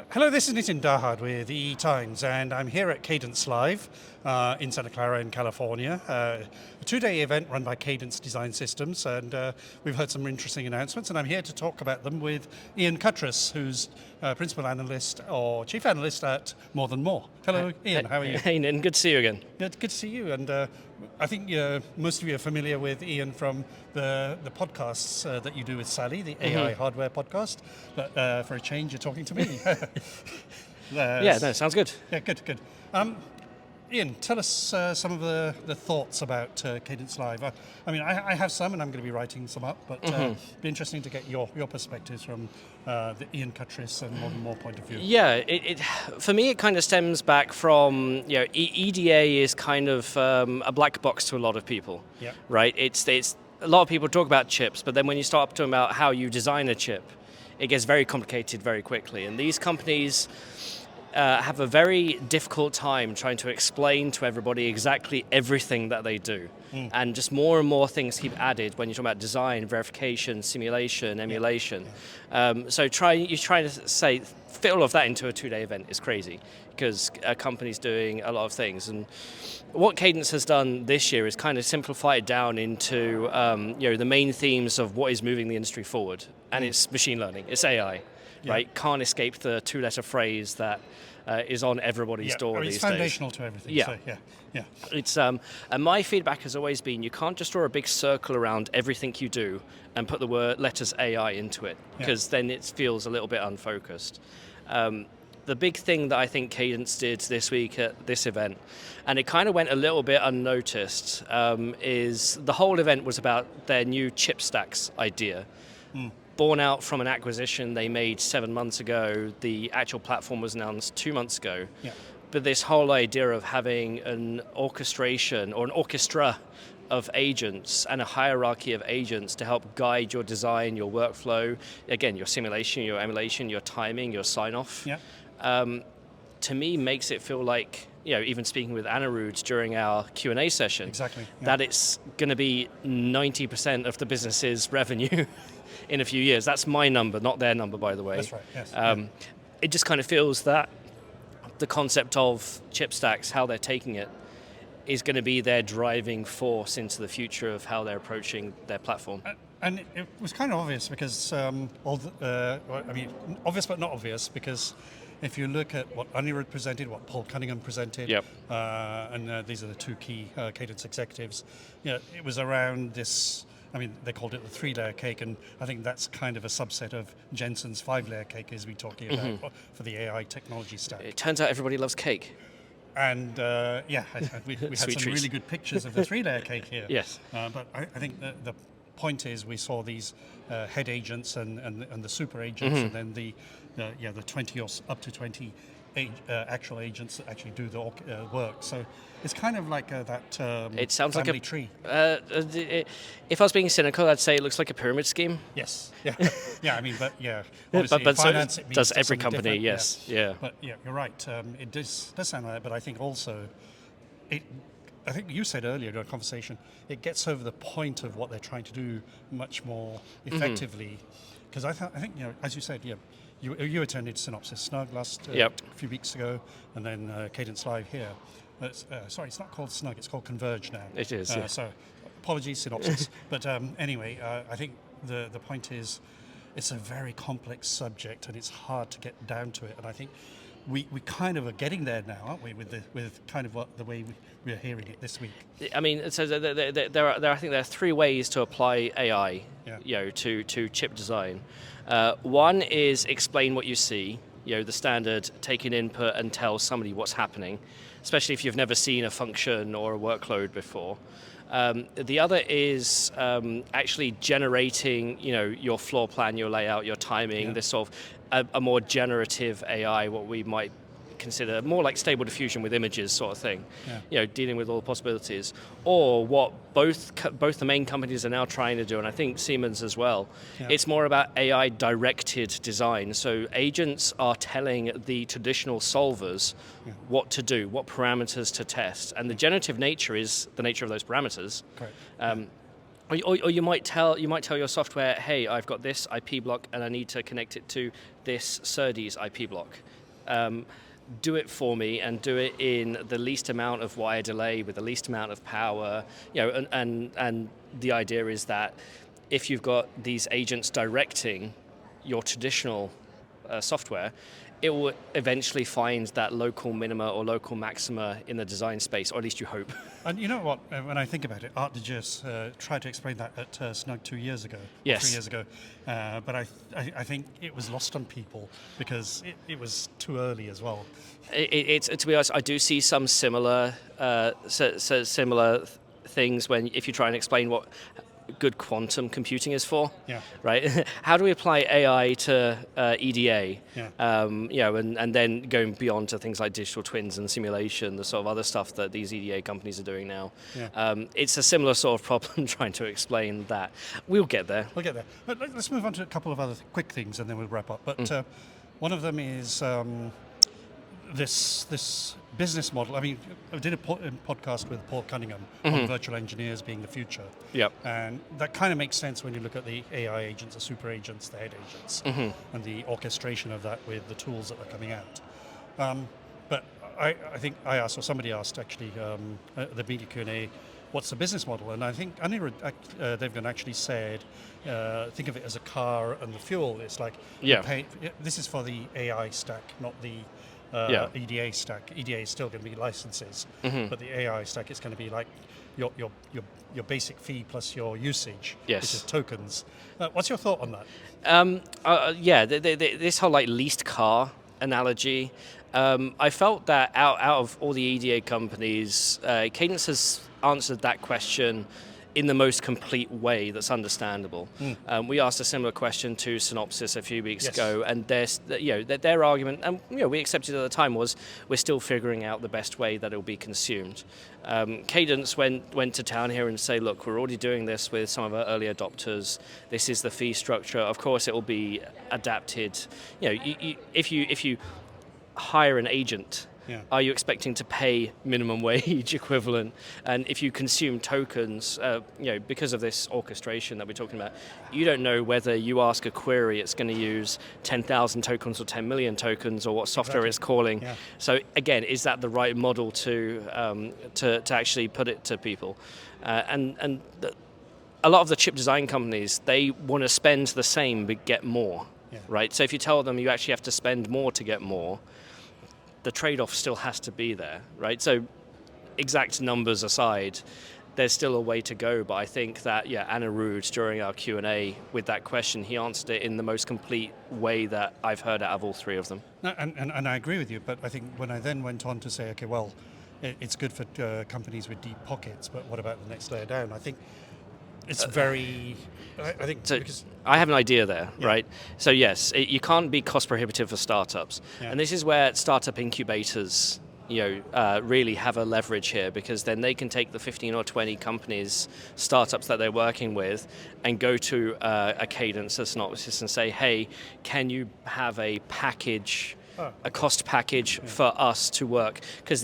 Hello, this is Nitin Dahad with EE Times, and I'm here at CadenceLive in Santa Clara in California. A two-day event run by Cadence Design Systems, and we've heard some interesting announcements, and I'm here to talk about them with Ian Cutress, who's Principal Analyst or Chief Analyst at More Than More. Hello, Ian, how are you? Hey, Nitin, good to see you again. Good to see you, and I think most of you are familiar with Ian from the podcasts that you do with Sally, the AI hardware podcast, but for a change, you're talking to me. Sounds good. Yeah, good. Ian, tell us some of the thoughts about CadenceLive. I have some, and I'm going to be writing some up, but it'd be interesting to get your perspectives from the Ian Cutress and More Than More point of view. Yeah, for me, it kind of stems back from, EDA is kind of a black box to a lot of people, right? It's a lot of people talk about chips, but then when you start talking about how you design a chip, it gets very complicated very quickly. And these companies have a very difficult time trying to explain to everybody exactly everything that they do. And just more and more things keep added when you're talking about design, verification, simulation, emulation. So trying to fit all of that into a two-day event is crazy because a company's doing a lot of things. And what Cadence has done this year is kind of simplify it down into the main themes of what is moving the industry forward. And it's machine learning, it's AI. Right, can't escape the two-letter phrase that is on everybody's door these days. It's foundational to everything. Yeah, so, yeah. It's and my feedback has always been you can't just draw a big circle around everything you do and put the letters AI into it because then it feels a little bit unfocused. The big thing that I think Cadence did this week at this event, and it kind of went a little bit unnoticed, is the whole event was about their new ChipStacks idea. Born out from an acquisition they made 7 months ago. The actual platform was announced 2 months ago. But this whole idea of having an orchestration or an orchestra of agents and a hierarchy of agents to help guide your design, your workflow, again, your simulation, your emulation, your timing, your sign-off, to me makes it feel like, even speaking with Anirudh during our Q&A session, that it's going to be 90% of the business's revenue in a few years. That's my number, not their number, by the way. That's right, yes. It just kind of feels that the concept of ChipStacks, how they're taking it, is going to be their driving force into the future of how they're approaching their platform. And it was kind of obvious because, obvious but not obvious, because if you look at what Anirudh presented, what Paul Cunningham presented, and these are the two key Cadence executives, it was around this. They called it the 3-layer cake, and I think that's kind of a subset of Jensen's 5-layer cake as we're talking about for the AI technology stack. It turns out everybody loves cake. And we had some really good pictures of the 3-layer cake here. Yes. But I think the point is we saw these head agents and the super agents, and then the 20 or up to 20 actual agents that actually do the work. So it's kind of like that it sounds family like a tree. If I was being cynical, I'd say it looks like a pyramid scheme. Yes. Obviously, but finance so it means does every something company. different. Yes. Yeah. But you're right. It does sound like that. But I think also, I think you said earlier in our conversation, it gets over the point of what they're trying to do much more effectively. Because I think as you said, you attended Synopsys Snug last few weeks ago, and then CadenceLive here. Sorry, it's not called Snug, it's called Converge now. It is, So apologies, Synopsys. But anyway, I think the point is it's a very complex subject, and it's hard to get down to it. And I think we kind of are getting there now, aren't we, with kind of the way we're hearing it this week. So I think there are 3 ways to apply AI, to chip design. One is explain what you see, the standard take an input and tell somebody what's happening, especially if you've never seen a function or a workload before. The other is actually generating, your floor plan, your layout, your timing, this sort of a more generative AI, what we might consider more like stable diffusion with images sort of thing, dealing with all the possibilities. Or what both the main companies are now trying to do, and I think Siemens as well, it's more about AI-directed design. So agents are telling the traditional solvers what to do, what parameters to test, and the generative nature is the nature of those parameters. Or you might tell your software, hey, I've got this IP block and I need to connect it to this SerDes IP block. Do it for me and do it in the least amount of wire delay with the least amount of power. And the idea is that if you've got these agents directing your traditional software, it will eventually find that local minima or local maxima in the design space, or at least you hope. And you know what? When I think about it, Art de Geus tried to explain that at Snug 2 years ago, Yes. 3 years ago. But I think it was lost on people because it was too early as well. It's to be honest, I do see some similar things when if you try and explain what good quantum computing is for. Yeah. Right. How do we apply AI to EDA? Yeah. And then going beyond to things like digital twins and simulation, the sort of other stuff that these EDA companies are doing now. Yeah. It's a similar sort of problem trying to explain that. We'll get there. We'll get there. But let's move on to a couple of other quick things, and then we'll wrap up. But one of them is this business model. I mean, I did a podcast with Paul Cunningham on virtual engineers being the future. Yep. And that kind of makes sense when you look at the AI agents, the super agents, the head agents, and the orchestration of that with the tools that are coming out. But I think I asked, or somebody asked actually, at the media Q&A, what's the business model? And I think Anirudh Devgan actually said, think of it as a car and the fuel. It's like, this is for the AI stack, not the EDA stack. EDA is still going to be licenses, but the AI stack is going to be like your basic fee plus your usage, which is tokens. What's your thought on that? This whole like leased car analogy, I felt that out of all the EDA companies, Cadence has answered that question in the most complete way that's understandable. We asked a similar question to Synopsys a few weeks ago, and their argument, and we accepted at the time, was we're still figuring out the best way that it will be consumed. Cadence went to town here and say, look, we're already doing this with some of our early adopters. This is the fee structure. Of course, it will be adapted. If you hire an agent, are you expecting to pay minimum wage equivalent? And if you consume tokens, because of this orchestration that we're talking about, you don't know whether you ask a query, it's going to use 10,000 tokens or 10 million tokens, or what software it's calling. Yeah. So again, is that the right model to actually put it to people? A lot of the chip design companies, they want to spend the same but get more, right? So if you tell them you actually have to spend more to get more, the trade-off still has to be there, right? So exact numbers aside, there's still a way to go, but I think that, Anirudh, during our Q&A with that question, he answered it in the most complete way that I've heard out of all three of them. No, and I agree with you, but I think when I then went on to say, okay, well, it's good for companies with deep pockets, but what about the next layer down? I think it's very... I think so. I have an idea there, right? So yes, you can't be cost prohibitive for startups, and this is where startup incubators, really have a leverage here, because then they can take the 15 or 20 companies, startups that they're working with, and go to a Cadence, a Synopsys, and say, hey, can you have a package, a cost package for us to work? Because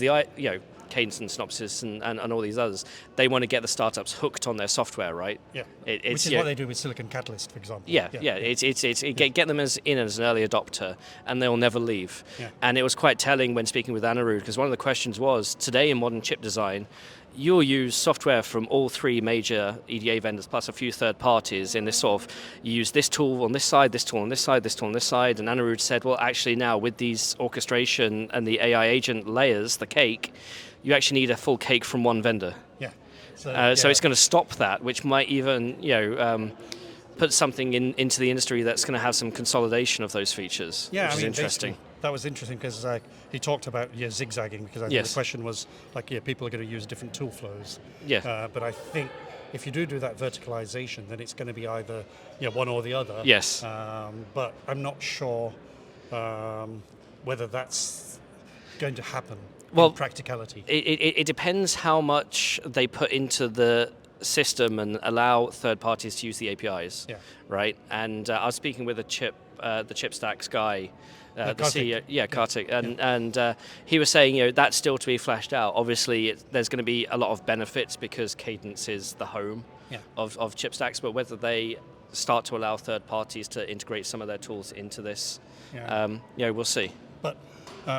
Cadence and Synopsys and all these others, they want to get the startups hooked on their software, right? Yeah, which is what they do with Silicon Catalyst, for example. Get them as an early adopter, and they'll never leave. Yeah. And it was quite telling when speaking with Anirudh, because one of the questions was, today in modern chip design, you'll use software from all three major EDA vendors plus a few third parties in this sort of, you use this tool on this side, this tool on this side, this tool on this side, and Anirudh said, well, actually now with these orchestration and the AI agent layers, the cake, you actually need a full cake from one vendor. Yeah. So it's going to stop that, which might even put something into the industry that's going to have some consolidation of those features. Yeah, which is interesting. That was interesting because he talked about zigzagging, because I think the question was people are going to use different tool flows. Yeah. But I think if you do that verticalization, then it's going to be either one or the other. Yes. But I'm not sure whether that's going to happen. Well, in practicality. It depends how much they put into the system and allow third parties to use the APIs. Yeah. Right. And I was speaking with the ChipStacks guy. The CEO, Kartik, and he was saying, that's still to be fleshed out. Obviously, there's going to be a lot of benefits because Cadence is the home of ChipStacks, but whether they start to allow third parties to integrate some of their tools into this, we'll see. But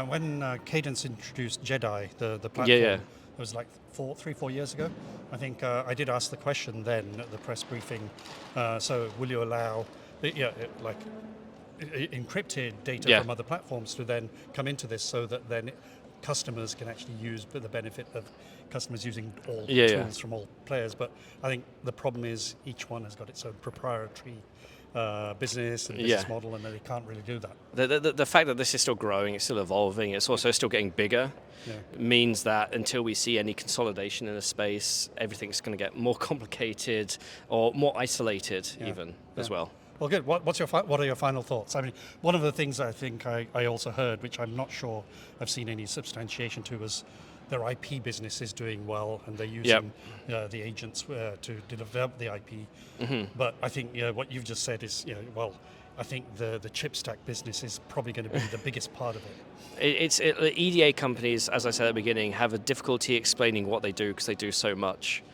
when Cadence introduced Jedi, the platform, it was like 3-4 years ago. I think I did ask the question then at the press briefing. So will you allow, encrypted data from other platforms to then come into this, so that then customers can actually use the benefit of customers using all tools from all players? But I think the problem is each one has got its own proprietary business and business model, and they can't really do that. The fact that this is still growing, it's still evolving, it's also still getting bigger, means that until we see any consolidation in the space, everything's going to get more complicated or more isolated even as well. Well, good. What are your final thoughts? I mean, one of the things I think I also heard, which I'm not sure I've seen any substantiation to, was their IP business is doing well, and they're using the agents to develop the IP. But I think what you've just said is, I think the ChipStack business is probably going to be the biggest part of it. EDA companies, as I said at the beginning, have a difficulty explaining what they do because they do so much.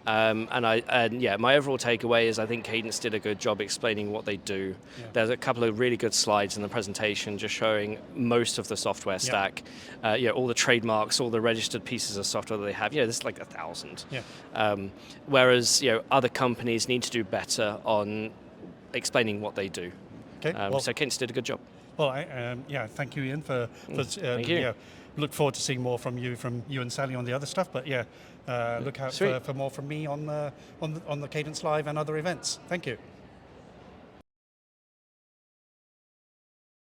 My overall takeaway is I think Cadence did a good job explaining what they do. There's a couple of really good slides in the presentation just showing most of the software stack, all the trademarks, all the registered pieces of software that they have. There's like 1,000. Whereas other companies need to do better on explaining what they do. So Cadence did a good job. Well, thank you, Ian, for thank you. Look forward to seeing more from you and Sally on the other stuff. But look out for more from me on the CadenceLive and other events. Thank you.